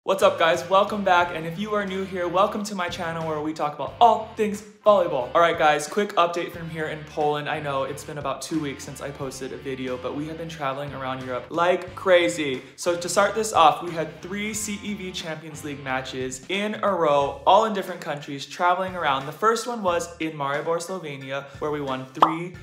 What's up guys, welcome back, and if you are new here, welcome to my channel where we talk about all things volleyball. Alright guys, quick update from here in Poland. I know it's been about 2 weeks since I posted a video, but we have been traveling around Europe like crazy. So to start this off, we had 3 CEV Champions League matches in a row, all in different countries, traveling around. The first one was in Maribor, Slovenia, where we won 3-0,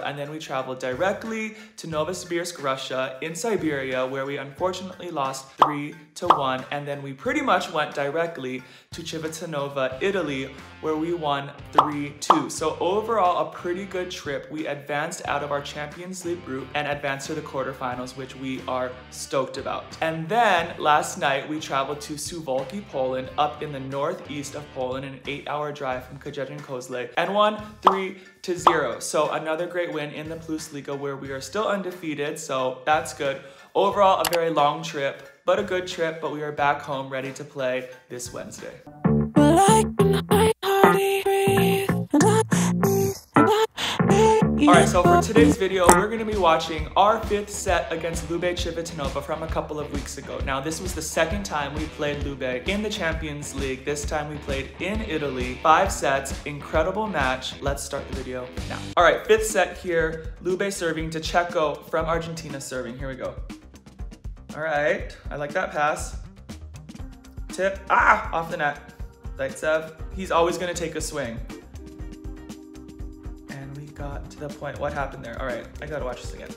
and then we traveled directly to Novosibirsk, Russia, in Siberia, where we unfortunately lost 3-1, and then we pretty much went directly to Civitanova, Italy, where we won 3-2. So overall, a pretty good trip. We advanced out of our Champions League group and advanced to the quarterfinals, which we are stoked about. And then last night, we traveled to Suwałki, Poland, up in the northeast of Poland, an 8-hour drive from Kędzierzyn-Koźle, and won 3-0. So another great win in the Plus Liga, where we are still undefeated, so that's good. Overall, a very long trip, but a good trip, but we are back home ready to play this Wednesday. Alright, so for today's video, we're going to be watching our 5th set against Lube Civitanova from a couple of weeks ago. Now, this was the second time we played Lube in the Champions League. This time we played in Italy. 5 sets, incredible match. Let's start the video now. Alright, 5th set here. Lube serving to Checo from Argentina serving. Here we go. Alright, I like that pass. Tip, off the net. Zaksa, he's always going to take a swing. Got to the point. What happened there? All right, I gotta watch this again.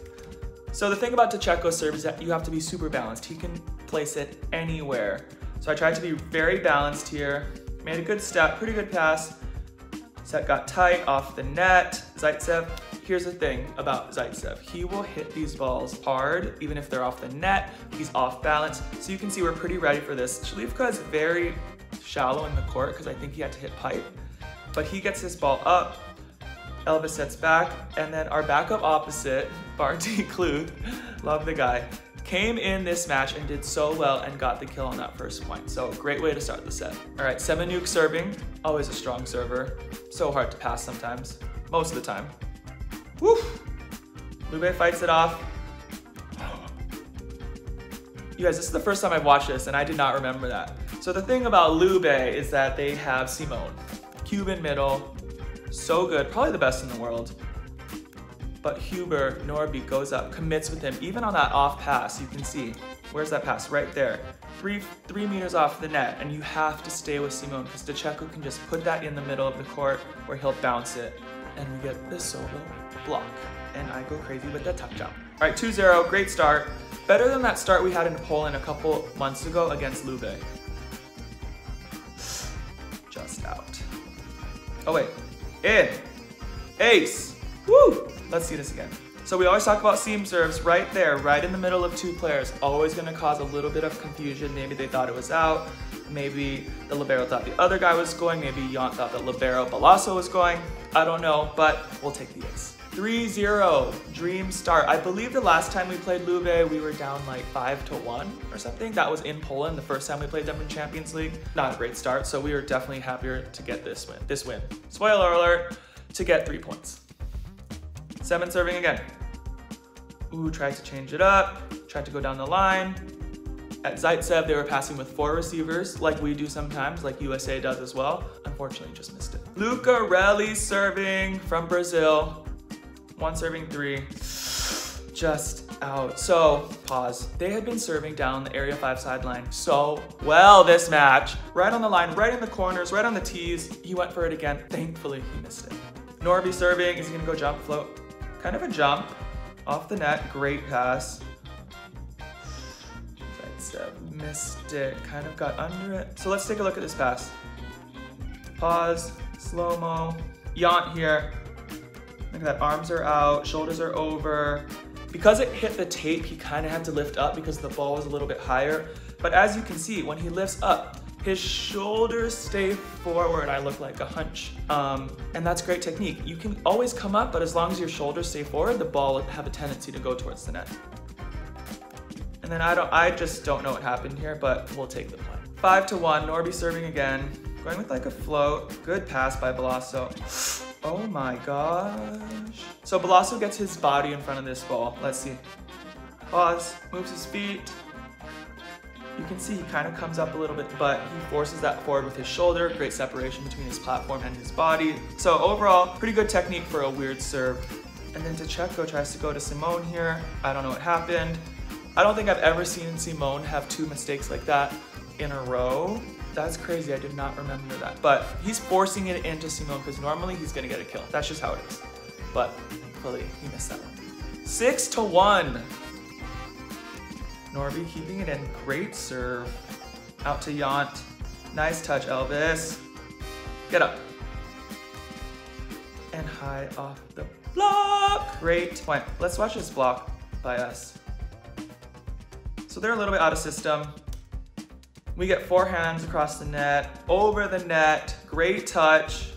So the thing about Checo serve is that you have to be super balanced. He can place it anywhere. So I tried to be very balanced here. Made a good step, pretty good pass. Set got tight off the net. Zaksa, here's the thing about Zaksa. He will hit these balls hard, even if they're off the net. He's off balance. So you can see we're pretty ready for this. Shalivka is very shallow in the court because I think he had to hit pipe. But he gets this ball up. Elvis sets back, and then our backup opposite, Barty Kluth, love the guy, came in this match and did so well and got the kill on that first point. So great way to start the set. All right, Semenuk serving, always a strong server. So hard to pass sometimes, most of the time. Woo! Lube fights it off. You guys, this is the first time I've watched this and I did not remember that. So the thing about Lube is that they have Simone, Cuban middle, so good, probably the best in the world. But Huber, Norby goes up, commits with him, even on that off pass, you can see. Where's that pass? Right there. Three meters off the net, and you have to stay with Simone, because Checo can just put that in the middle of the court where he'll bounce it, and we get the solo block. And I go crazy with the tuck jump. All right, 2-0, great start. Better than that start we had in Poland a couple months ago against Lube. Just out. Oh wait. In. Ace. Woo! Let's see this again. So we always talk about seam serves right there, right in the middle of 2 players. Always going to cause a little bit of confusion. Maybe they thought it was out. Maybe the libero thought the other guy was going. Maybe Jan thought the libero Balasso was going. I don't know, but we'll take the ace. 3-0, dream start. I believe the last time we played Lube, we were down like 5-1 or something. That was in Poland, the first time we played them in Champions League. Not a great start, so we were definitely happier to get this win. Spoiler alert, to get 3 points. Semen serving again. Ooh, tried to change it up, tried to go down the line. At Zaitsev, they were passing with 4 receivers, like we do sometimes, like USA does as well. Unfortunately, just missed it. Lucarelli serving from Brazil. 1 serving 3, just out. So, pause. They had been serving down the Area 5 sideline so well this match. Right on the line, right in the corners, right on the tees. He went for it again. Thankfully, he missed it. Norby serving. Is he gonna go jump, float? Kind of a jump. Off the net, great pass. Missed it, kind of got under it. So let's take a look at this pass. Pause, slow-mo. Yant here. Look at that, arms are out, shoulders are over. Because it hit the tape, he kind of had to lift up because the ball was a little bit higher. But as you can see, when he lifts up, his shoulders stay forward. I look like a hunch. And that's great technique. You can always come up, but as long as your shoulders stay forward, the ball will have a tendency to go towards the net. And then I just don't know what happened here, but we'll take the point. 5-1, Norby serving again. Going with like a float. Good pass by Balasso. Oh my gosh. So Balasso gets his body in front of this ball. Let's see. Pause, moves his feet. You can see he kind of comes up a little bit, but he forces that forward with his shoulder. Great separation between his platform and his body. So overall, pretty good technique for a weird serve. And then Tcheko tries to go to Simone here. I don't know what happened. I don't think I've ever seen Simone have 2 mistakes like that in a row. That's crazy, I did not remember that. But he's forcing it into Simone because normally he's gonna get a kill. That's just how it is. But thankfully, he missed that one. 6-1. Norby keeping it in, great serve. Out to Jant. Nice touch, Elvis. Get up. And high off the block. Great point. Let's watch this block by us. So they're a little bit out of system. We get 4 hands across the net, over the net, great touch.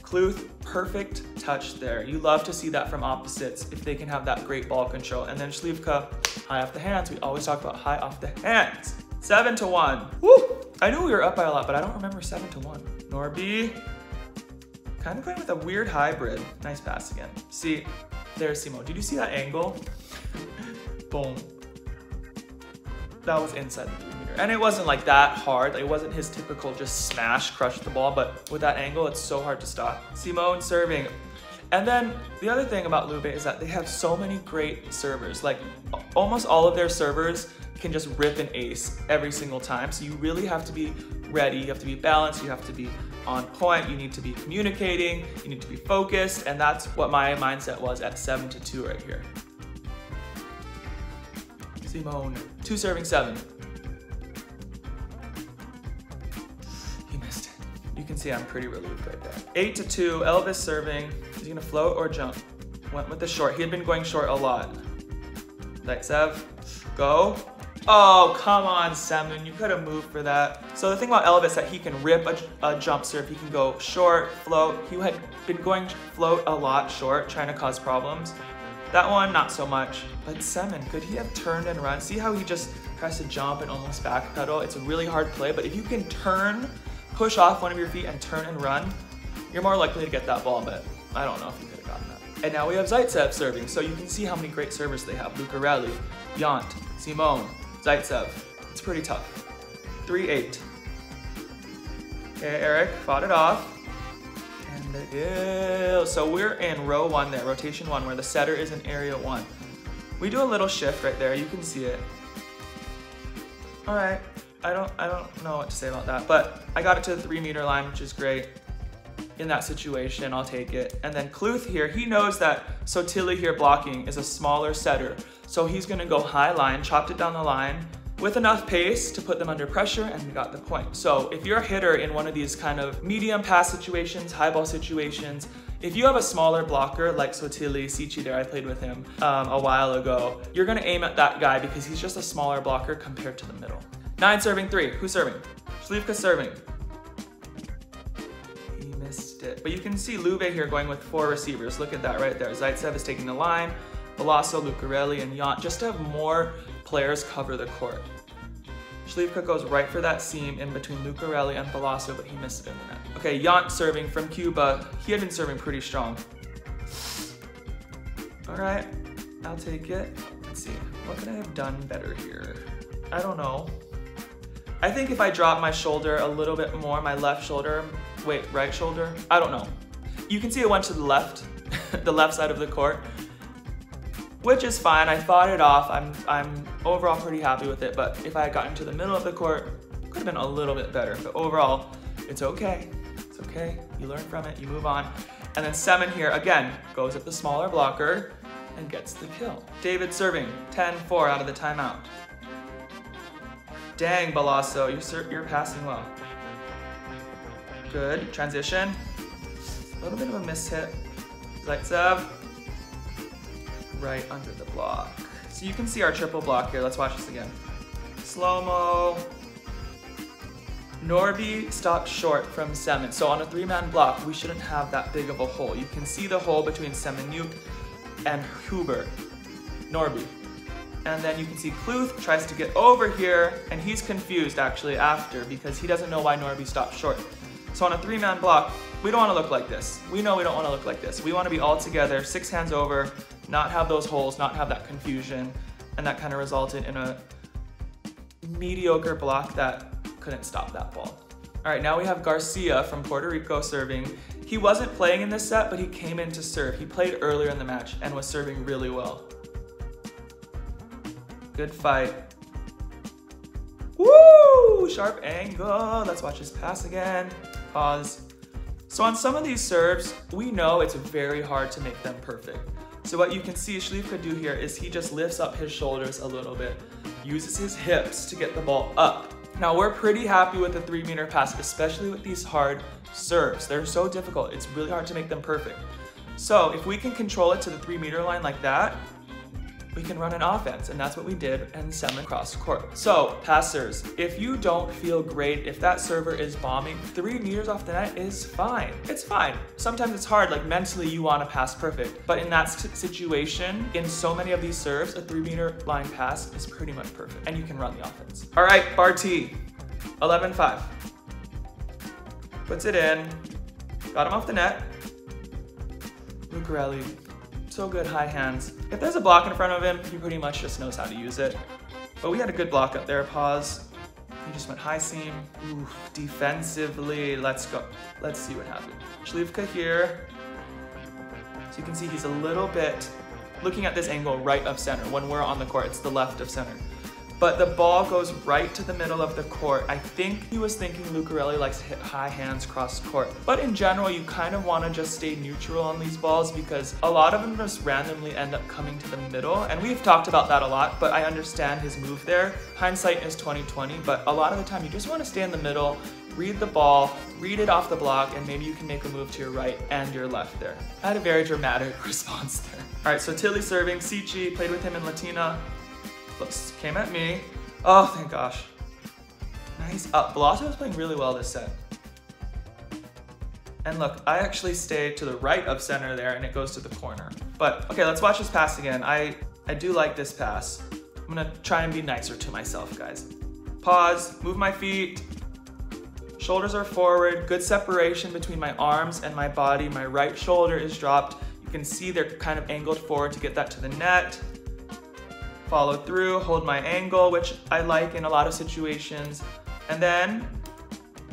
Kluth, perfect touch there. You love to see that from opposites if they can have that great ball control. And then Slivka, high off the hands. We always talk about high off the hands. 7-1. Woo! I knew we were up by a lot, but I don't remember 7-1. Norby, kind of going with a weird hybrid. Nice pass again. See, there's Simo. Did you see that angle? Boom. That was inside the 3 meter. And it wasn't like that hard. It wasn't his typical just smash, crush the ball, but with that angle, it's so hard to stop. Simone serving. And then the other thing about Lube is that they have so many great servers. Like almost all of their servers can just rip an ace every single time. So you really have to be ready. You have to be balanced. You have to be on point. You need to be communicating. You need to be focused. And that's what my mindset was at 7-2 right here. Simone, 2 serving 7. He missed it. You can see I'm pretty relieved right there. 8-2, Elvis serving. Is he gonna float or jump? Went with the short. He had been going short a lot. Zaksa, go. Oh, come on, Semin. You could have moved for that. So the thing about Elvis is that he can rip a jump serve. He can go short, float. He had been going float a lot short, trying to cause problems. That one, not so much. But Semin, could he have turned and run? See how he just tries to jump and almost backpedal? It's a really hard play, but if you can turn, push off one of your feet and turn and run, you're more likely to get that ball, but I don't know if you could have gotten that. And now we have Zaitsev serving, so you can see how many great servers they have. Lucarelli, Jant, Simone, Zaitsev. It's pretty tough. 3-8. Okay, Erik fought it off. So we're in row 1 there, rotation 1, where the setter is in area 1. We do a little shift right there, you can see it. All right, I don't know what to say about that, but I got it to the 3 meter line, which is great. In that situation, I'll take it. And then Kluth here, he knows that Sotili here blocking is a smaller setter. So he's gonna go high line, chopped it down the line, with enough pace to put them under pressure, and we got the point. So if you're a hitter in one of these kind of medium pass situations, high ball situations, if you have a smaller blocker like Sotili, Sichi there, I played with him a while ago, you're gonna aim at that guy because he's just a smaller blocker compared to the middle. 9 serving 3, who's serving? Slivka serving. He missed it. But you can see Lube here going with 4 receivers. Look at that right there. Zaitsev is taking the line, Veloso, Lucarelli, and Jant, just to have more players cover the court. Slivka goes right for that seam in between Lucarelli and Veloso, but he missed it in the net. Okay, Jant serving from Cuba. He had been serving pretty strong. All right, I'll take it. Let's see, what could I have done better here? I don't know. I think if I drop my shoulder a little bit more, my left shoulder, wait, right shoulder? I don't know. You can see it went to the left, the left side of the court, which is fine. I fought it off. I'm overall pretty happy with it, but if I had gotten to the middle of the court, could have been a little bit better, but overall, it's okay. It's okay, you learn from it, you move on. And then Semin here, again, goes at the smaller blocker and gets the kill. David serving, 10-4 out of the timeout. Dang, Veloso, you're passing well. Good, transition. A little bit of a mishit. Zaitsev. Right under the block. So you can see our triple block here. Let's watch this again. Slow-mo. Norby stopped short from Semin. So on a 3-man block, we shouldn't have that big of a hole. You can see the hole between Seminuk and Huber. Norby. And then you can see Kluth tries to get over here, and he's confused actually after because he doesn't know why Norby stopped short. So on a 3-man block, we don't want to look like this. We know we don't want to look like this. We want to be all together, 6 hands over, not have those holes, not have that confusion, and that kind of resulted in a mediocre block that couldn't stop that ball. All right, now we have Garcia from Puerto Rico serving. He wasn't playing in this set, but he came in to serve. He played earlier in the match and was serving really well. Good fight. Woo! Sharp angle. Let's watch his pass again. Pause. So on some of these serves, we know it's very hard to make them perfect. So what you can see Shoji could do here is he just lifts up his shoulders a little bit, uses his hips to get the ball up. Now we're pretty happy with the 3-meter pass, especially with these hard serves. They're so difficult. It's really hard to make them perfect. So if we can control it to the 3-meter line like that, we can run an offense, and that's what we did and send them across court. So passers, if you don't feel great, if that server is bombing, 3 meters off the net is fine. It's fine. Sometimes it's hard, like mentally you want to pass perfect, but in that situation, in so many of these serves, a 3-meter line pass is pretty much perfect, and you can run the offense. All right, Barty, 11-5. Puts it in, got him off the net. Lucarelli. So good, high hands. If there's a block in front of him, he pretty much just knows how to use it. But we had a good block up there, pause. He just went high seam. Ooh, defensively, let's go. Let's see what happened. Shlivka here. So you can see he's a little bit looking at this angle right of center. When we're on the court, it's the left of center. But the ball goes right to the middle of the court. I think he was thinking Lucarelli likes to hit high hands cross court. But in general, you kind of want to just stay neutral on these balls because a lot of them just randomly end up coming to the middle. And we've talked about that a lot, but I understand his move there. Hindsight is 20/20, but a lot of the time you just want to stay in the middle, read the ball, read it off the block, and maybe you can make a move to your right and your left there. I had a very dramatic response there. All right, so Tilly serving, Sichi, played with him in Latina. Oops, came at me. Oh, thank gosh. Nice up. Veloso was playing really well this set. And look, I actually stayed to the right of center there and it goes to the corner. But okay, let's watch this pass again. I do like this pass. I'm gonna try and be nicer to myself, guys. Pause, move my feet. Shoulders are forward, good separation between my arms and my body. My right shoulder is dropped. You can see they're kind of angled forward to get that to the net. Follow through, hold my angle, which I like in a lot of situations. And then,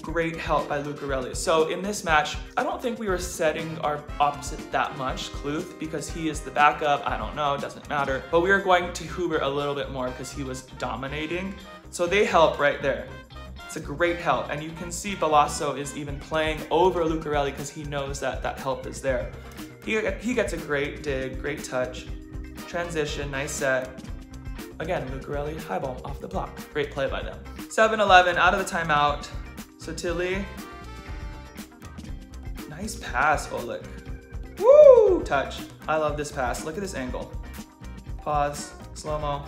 great help by Lucarelli. So in this match, I don't think we were setting our opposite that much, Kluth, because he is the backup. I don't know, it doesn't matter. But we are going to Huber a little bit more because he was dominating. So they help right there. It's a great help. And you can see Veloso is even playing over Lucarelli because he knows that that help is there. He gets a great dig, great touch. Transition, nice set. Again, Lucarelli, high ball off the block. Great play by them. 7-11, out of the timeout. So Tilly. Nice pass, Oleg. Woo! Touch. I love this pass. Look at this angle. Pause, slow-mo.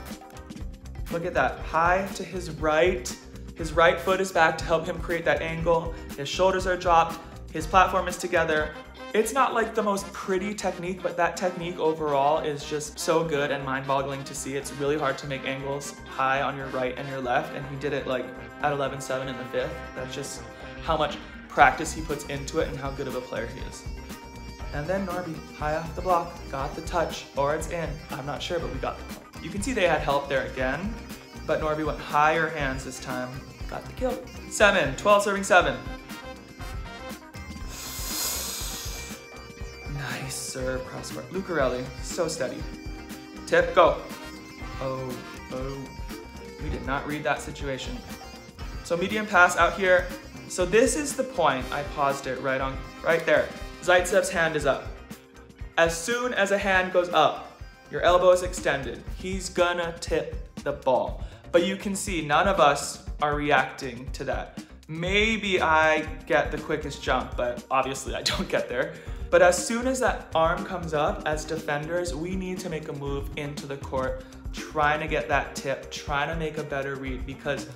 Look at that. High to his right. His right foot is back to help him create that angle. His shoulders are dropped. His platform is together. It's not like the most pretty technique, but that technique overall is just so good and mind-boggling to see. It's really hard to make angles high on your right and your left, and he did it like at 11-7 in the 5th. That's just how much practice he puts into it and how good of a player he is. And then Norby, high off the block, got the touch, or it's in. I'm not sure, but we got the point. You can see they had help there again, but Norby went higher hands this time. Got the kill. 12 serving 7. Nice serve, cross court. Lucarelli, so steady. Tip, go. Oh. We did not read that situation. So medium pass out here. So this is the point. I paused it right there. Zaitsev's hand is up. As soon as a hand goes up, your elbow is extended. He's gonna tip the ball. But you can see none of us are reacting to that. Maybe I get the quickest jump, but obviously I don't get there. But as soon as that arm comes up, as defenders, we need to make a move into the court, trying to get that tip, trying to make a better read, because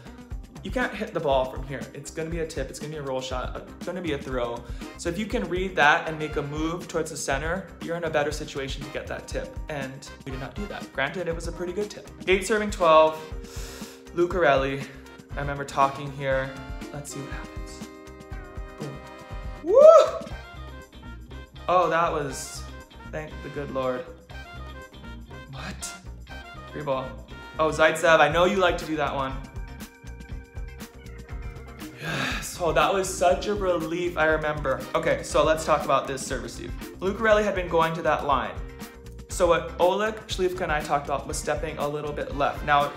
you can't hit the ball from here. It's gonna be a tip, it's gonna be a roll shot, it's gonna be a throw. So if you can read that and make a move towards the center, you're in a better situation to get that tip. And we did not do that. Granted, it was a pretty good tip. 8 serving 12, Lucarelli. I remember talking here. Let's see what happens. Boom. Woo! Oh, that was, thank the good Lord. What? Free ball. Oh, Zaitsev, I know you like to do that one. Oh, that was such a relief, I remember. Okay, so let's talk about this serve receive. Lucarelli had been going to that line. So what Oleg, Śliwka, and I talked about was stepping a little bit left. Now,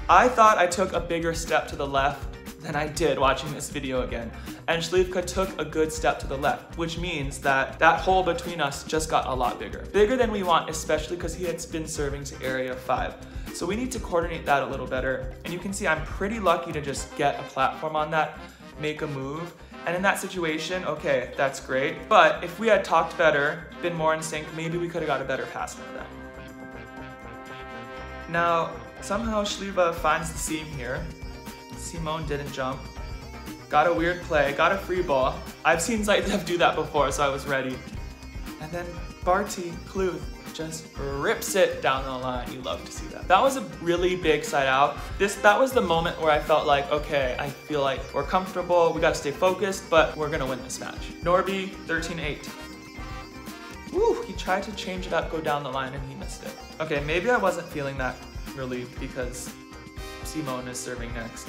I thought I took a bigger step to the left than I did watching this video again. And Śliwka took a good step to the left, which means that that hole between us just got a lot bigger. Bigger than we want, especially because he had been serving to area 5. So we need to coordinate that a little better. And you can see I'm pretty lucky to just get a platform on that, make a move. And in that situation, okay, that's great. But if we had talked better, been more in sync, maybe we could have got a better pass with that. Now, somehow Śliwka finds the seam here. Simone didn't jump. Got a weird play, got a free ball. I've seen Zaitsev do that before, so I was ready. And then Barty Kluth just rips it down the line. You love to see that. That was a really big side out. That was the moment where I felt like, okay, I feel like we're comfortable, we gotta stay focused, but we're gonna win this match. Norby, 13-8. Woo, he tried to change it up, go down the line, and he missed it. Okay, maybe I wasn't feeling that relieved because Simone is serving next.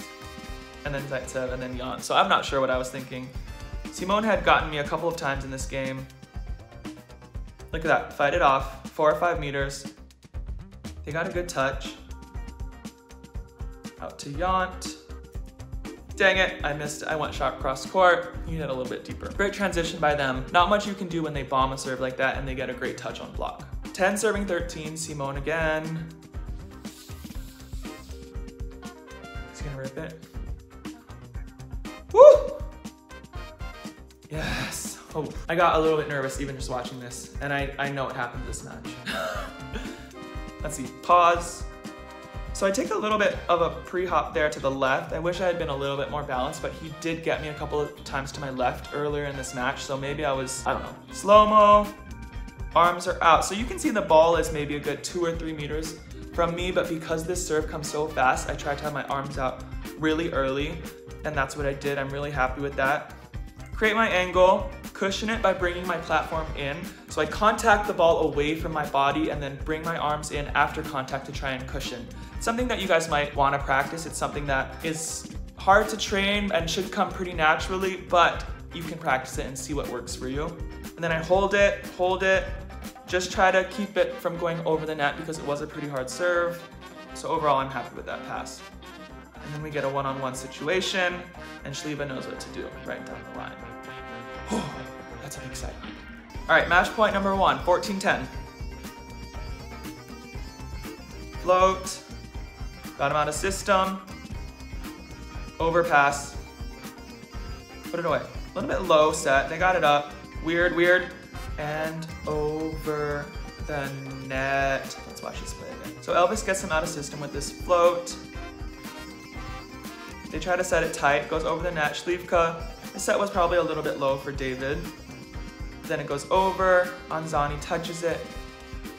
And then Zaitsev, and then Jan. So I'm not sure what I was thinking. Simone had gotten me a couple of times in this game. Look at that, fight it off, 4 or 5 meters. They got a good touch. Out to Jant. Dang it, I missed it. I went shot cross court. You hit a little bit deeper. Great transition by them. Not much you can do when they bomb a serve like that and they get a great touch on block. 10 serving 13, Simone again. He's gonna rip it. Woo! Yes. Oh, I got a little bit nervous even just watching this, and I know what happened this match. Let's see, pause. So I take a little bit of a pre-hop there to the left. I wish I had been a little bit more balanced, but he did get me a couple of times to my left earlier in this match, so maybe I was, I don't know. Slow-mo, arms are out. So you can see the ball is maybe a good 2 or 3 meters from me, but because this serve comes so fast, I tried to have my arms out really early, and that's what I did. I'm really happy with that. Create my angle, cushion it by bringing my platform in. So I contact the ball away from my body and then bring my arms in after contact to try and cushion. Something that you guys might want to practice. It's something that is hard to train and should come pretty naturally, but you can practice it and see what works for you. And then I hold it, just try to keep it from going over the net because it was a pretty hard serve. So overall, I'm happy with that pass. And then we get a one-on-one situation, and Śliwka knows what to do right down the line. That's a big side. All right, match point number 1, 14-10. Float, got him out of system, overpass, put it away. A little bit low set, they got it up, weird, and over the net. Let's watch this play again. So Elvis gets him out of system with this float. They try to set it tight, goes over the net. Śliwka, the set was probably a little bit low for David. Then it goes over, Anzani touches it,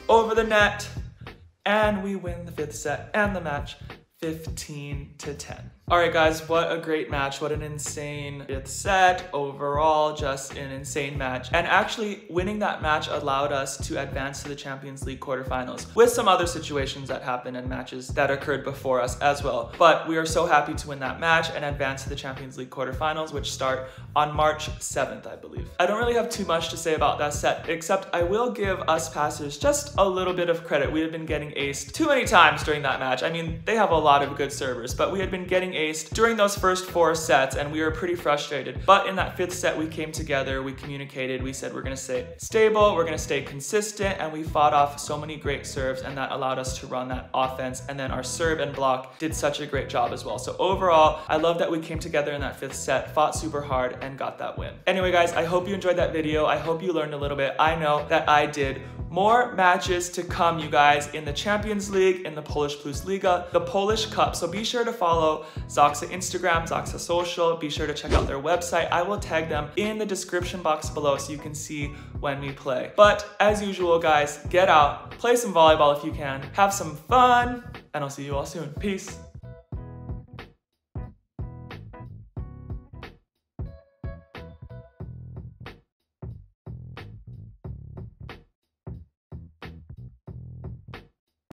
over the net, and we win the 5th set and the match 15-10. All right, guys, what a great match. What an insane 5th set. Overall, just an insane match. And actually, winning that match allowed us to advance to the Champions League quarterfinals with some other situations that happened and matches that occurred before us as well. But we are so happy to win that match and advance to the Champions League quarterfinals, which start on March 7th, I believe. I don't really have too much to say about that set, except I will give us passers just a little bit of credit. We had been getting aced too many times during that match. I mean, they have a lot of good servers, but we had been getting aced during those first 4 sets and we were pretty frustrated. But in that 5th set, we came together, we communicated, we said we're gonna stay stable, we're gonna stay consistent, and we fought off so many great serves, and that allowed us to run that offense, and then our serve and block did such a great job as well. So overall, I love that we came together in that 5th set, fought super hard, and got that win. Anyway, guys, I hope you enjoyed that video. I hope you learned a little bit. I know that I did. More matches to come, you guys, in the Champions League, in the Polish Plus Liga, the Polish Cup. So be sure to follow Zaksa Instagram, Zaksa Social. Be sure to check out their website. I will tag them in the description box below so you can see when we play. But as usual, guys, get out, play some volleyball if you can, have some fun, and I'll see you all soon. Peace.